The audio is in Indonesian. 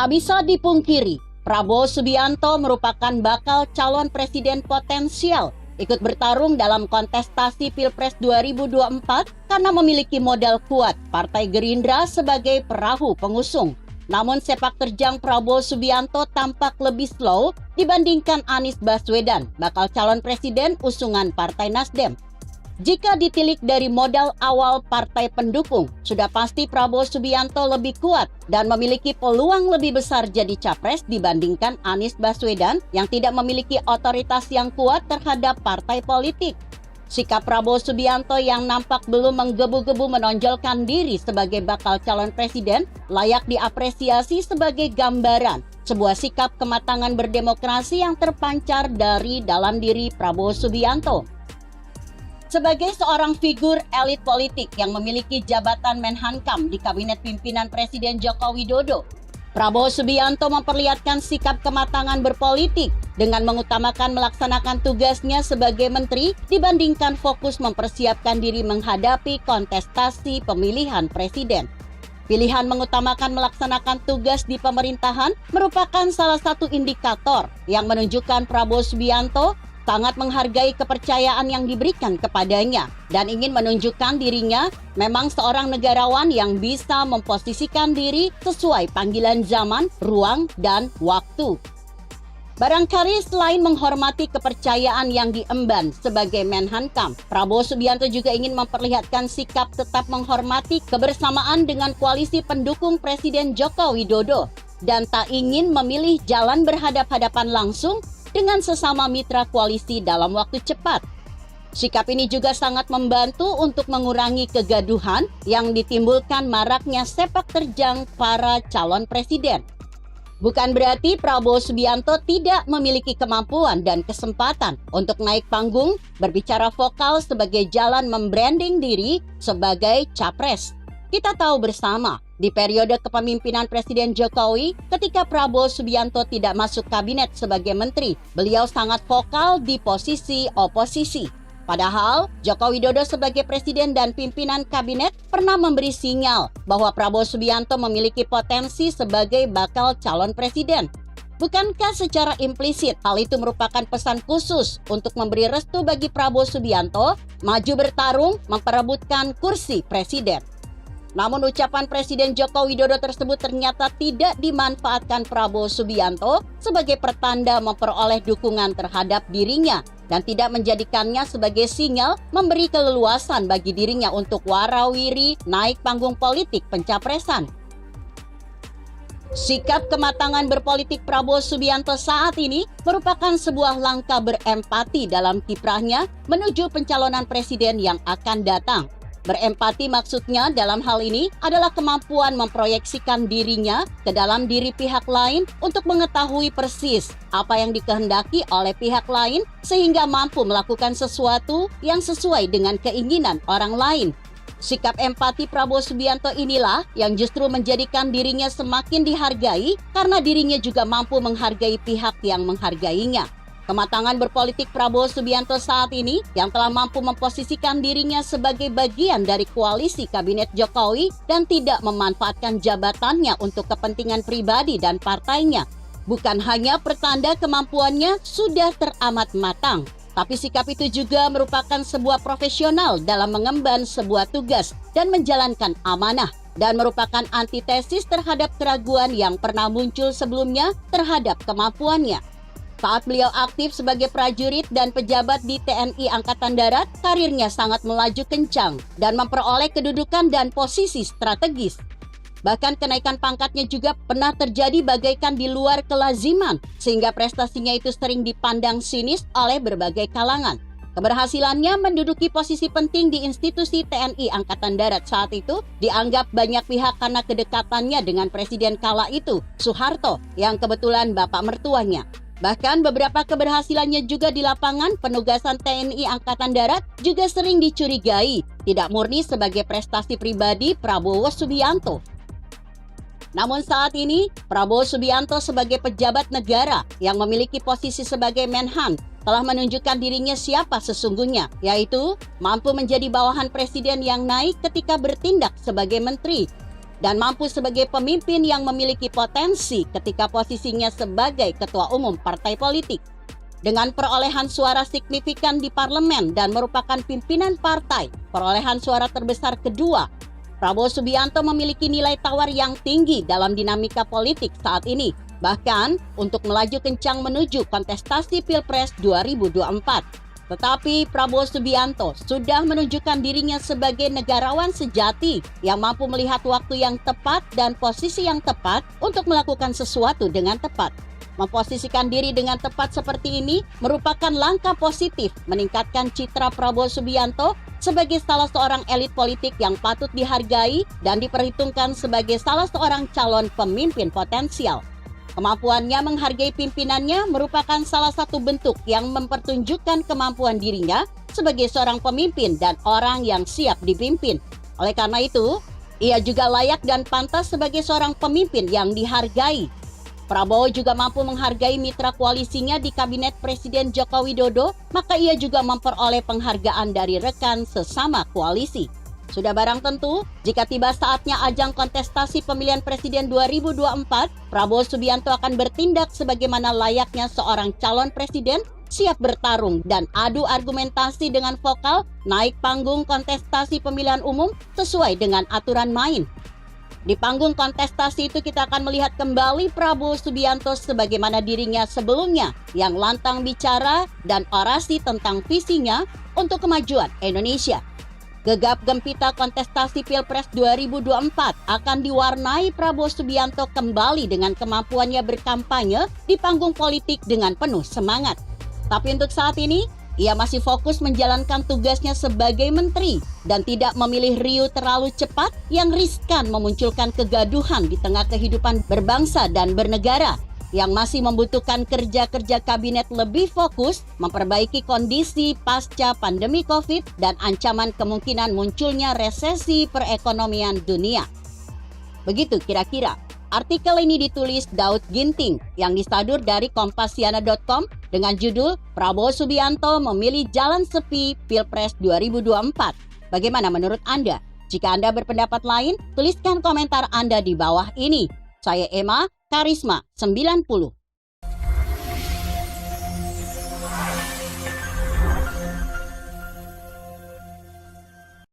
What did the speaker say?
Tak bisa dipungkiri, Prabowo Subianto merupakan bakal calon presiden potensial ikut bertarung dalam kontestasi Pilpres 2024 karena memiliki modal kuat Partai Gerindra sebagai perahu pengusung. Namun sepak terjang Prabowo Subianto tampak lebih slow dibandingkan Anies Baswedan, bakal calon presiden usungan Partai Nasdem. Jika ditilik dari modal awal partai pendukung, sudah pasti Prabowo Subianto lebih kuat dan memiliki peluang lebih besar jadi capres dibandingkan Anies Baswedan yang tidak memiliki otoritas yang kuat terhadap partai politik. Sikap Prabowo Subianto yang nampak belum menggebu-gebu menonjolkan diri sebagai bakal calon presiden layak diapresiasi sebagai gambaran sebuah sikap kematangan berdemokrasi yang terpancar dari dalam diri Prabowo Subianto. Sebagai seorang figur elit politik yang memiliki jabatan Menhankam di Kabinet Pimpinan Presiden Joko Widodo, Prabowo Subianto memperlihatkan sikap kematangan berpolitik dengan mengutamakan melaksanakan tugasnya sebagai menteri dibandingkan fokus mempersiapkan diri menghadapi kontestasi pemilihan presiden. Pilihan mengutamakan melaksanakan tugas di pemerintahan merupakan salah satu indikator yang menunjukkan Prabowo Subianto sangat menghargai kepercayaan yang diberikan kepadanya dan ingin menunjukkan dirinya memang seorang negarawan yang bisa memposisikan diri sesuai panggilan zaman, ruang, dan waktu. Barangkali selain menghormati kepercayaan yang diemban sebagai Menhankam, Prabowo Subianto juga ingin memperlihatkan sikap tetap menghormati kebersamaan dengan koalisi pendukung Presiden Joko Widodo dan tak ingin memilih jalan berhadap-hadapan langsung dengan sesama mitra koalisi dalam waktu cepat. Sikap ini juga sangat membantu untuk mengurangi kegaduhan yang ditimbulkan maraknya sepak terjang para calon presiden. Bukan berarti Prabowo Subianto tidak memiliki kemampuan dan kesempatan untuk naik panggung, berbicara vokal sebagai jalan membranding diri sebagai capres. Kita tahu bersama, di periode kepemimpinan Presiden Jokowi, ketika Prabowo Subianto tidak masuk kabinet sebagai menteri, beliau sangat vokal di posisi oposisi. Padahal, Joko Widodo sebagai presiden dan pimpinan kabinet pernah memberi sinyal bahwa Prabowo Subianto memiliki potensi sebagai bakal calon presiden. Bukankah secara implisit hal itu merupakan pesan khusus untuk memberi restu bagi Prabowo Subianto maju bertarung memperebutkan kursi presiden? Namun ucapan Presiden Joko Widodo tersebut ternyata tidak dimanfaatkan Prabowo Subianto sebagai pertanda memperoleh dukungan terhadap dirinya dan tidak menjadikannya sebagai sinyal memberi keleluasan bagi dirinya untuk warawiri naik panggung politik pencapresan. Sikap kematangan berpolitik Prabowo Subianto saat ini merupakan sebuah langkah berempati dalam kiprahnya menuju pencalonan presiden yang akan datang. Berempati maksudnya dalam hal ini adalah kemampuan memproyeksikan dirinya ke dalam diri pihak lain untuk mengetahui persis apa yang dikehendaki oleh pihak lain sehingga mampu melakukan sesuatu yang sesuai dengan keinginan orang lain. Sikap empati Prabowo Subianto inilah yang justru menjadikan dirinya semakin dihargai karena dirinya juga mampu menghargai pihak yang menghargainya. Kematangan berpolitik Prabowo Subianto saat ini yang telah mampu memposisikan dirinya sebagai bagian dari koalisi Kabinet Jokowi dan tidak memanfaatkan jabatannya untuk kepentingan pribadi dan partainya. Bukan hanya pertanda kemampuannya sudah teramat matang, tapi sikap itu juga merupakan sebuah profesional dalam mengemban sebuah tugas dan menjalankan amanah dan merupakan antitesis terhadap keraguan yang pernah muncul sebelumnya terhadap kemampuannya. Saat beliau aktif sebagai prajurit dan pejabat di TNI Angkatan Darat, karirnya sangat melaju kencang dan memperoleh kedudukan dan posisi strategis. Bahkan kenaikan pangkatnya juga pernah terjadi bagaikan di luar kelaziman, sehingga prestasinya itu sering dipandang sinis oleh berbagai kalangan. Keberhasilannya menduduki posisi penting di institusi TNI Angkatan Darat saat itu dianggap banyak pihak karena kedekatannya dengan Presiden kala itu, Soeharto, yang kebetulan bapak mertuanya. Bahkan beberapa keberhasilannya juga di lapangan penugasan TNI Angkatan Darat juga sering dicurigai tidak murni sebagai prestasi pribadi Prabowo Subianto. Namun saat ini, Prabowo Subianto sebagai pejabat negara yang memiliki posisi sebagai Menhan telah menunjukkan dirinya siapa sesungguhnya, yaitu mampu menjadi bawahan presiden yang naik ketika bertindak sebagai menteri. dan mampu sebagai pemimpin yang memiliki potensi ketika posisinya sebagai ketua umum partai politik. Dengan perolehan suara signifikan di parlemen dan merupakan pimpinan partai, perolehan suara terbesar kedua, Prabowo Subianto memiliki nilai tawar yang tinggi dalam dinamika politik saat ini, bahkan untuk melaju kencang menuju kontestasi Pilpres 2024. Tetapi Prabowo Subianto sudah menunjukkan dirinya sebagai negarawan sejati yang mampu melihat waktu yang tepat dan posisi yang tepat untuk melakukan sesuatu dengan tepat. Memposisikan diri dengan tepat seperti ini merupakan langkah positif meningkatkan citra Prabowo Subianto sebagai salah seorang elit politik yang patut dihargai dan diperhitungkan sebagai salah seorang calon pemimpin potensial. Kemampuannya menghargai pimpinannya merupakan salah satu bentuk yang mempertunjukkan kemampuan dirinya sebagai seorang pemimpin dan orang yang siap dipimpin. Oleh karena itu, ia juga layak dan pantas sebagai seorang pemimpin yang dihargai. Prabowo juga mampu menghargai mitra koalisinya di Kabinet Presiden Joko Widodo, maka ia juga memperoleh penghargaan dari rekan sesama koalisi. Sudah barang tentu, jika tiba saatnya ajang kontestasi pemilihan presiden 2024, Prabowo Subianto akan bertindak sebagaimana layaknya seorang calon presiden, siap bertarung dan adu argumentasi dengan vokal, naik panggung kontestasi pemilihan umum sesuai dengan aturan main. Di panggung kontestasi itu kita akan melihat kembali Prabowo Subianto sebagaimana dirinya sebelumnya, yang lantang bicara dan orasi tentang visinya untuk kemajuan Indonesia. Gegap gempita kontestasi Pilpres 2024 akan diwarnai Prabowo Subianto kembali dengan kemampuannya berkampanye di panggung politik dengan penuh semangat. Tapi untuk saat ini, ia masih fokus menjalankan tugasnya sebagai menteri dan tidak memilih riuh terlalu cepat yang riskan memunculkan kegaduhan di tengah kehidupan berbangsa dan bernegara, yang masih membutuhkan kerja-kerja kabinet lebih fokus memperbaiki kondisi pasca pandemi COVID dan ancaman kemungkinan munculnya resesi perekonomian dunia. Begitu kira-kira. Artikel ini ditulis Daud Ginting yang disadur dari Kompasiana.com dengan judul Prabowo Subianto memilih jalan sepi Pilpres 2024. Bagaimana menurut Anda? Jika Anda berpendapat lain, tuliskan komentar Anda di bawah ini. Saya Emma, Karisma 90.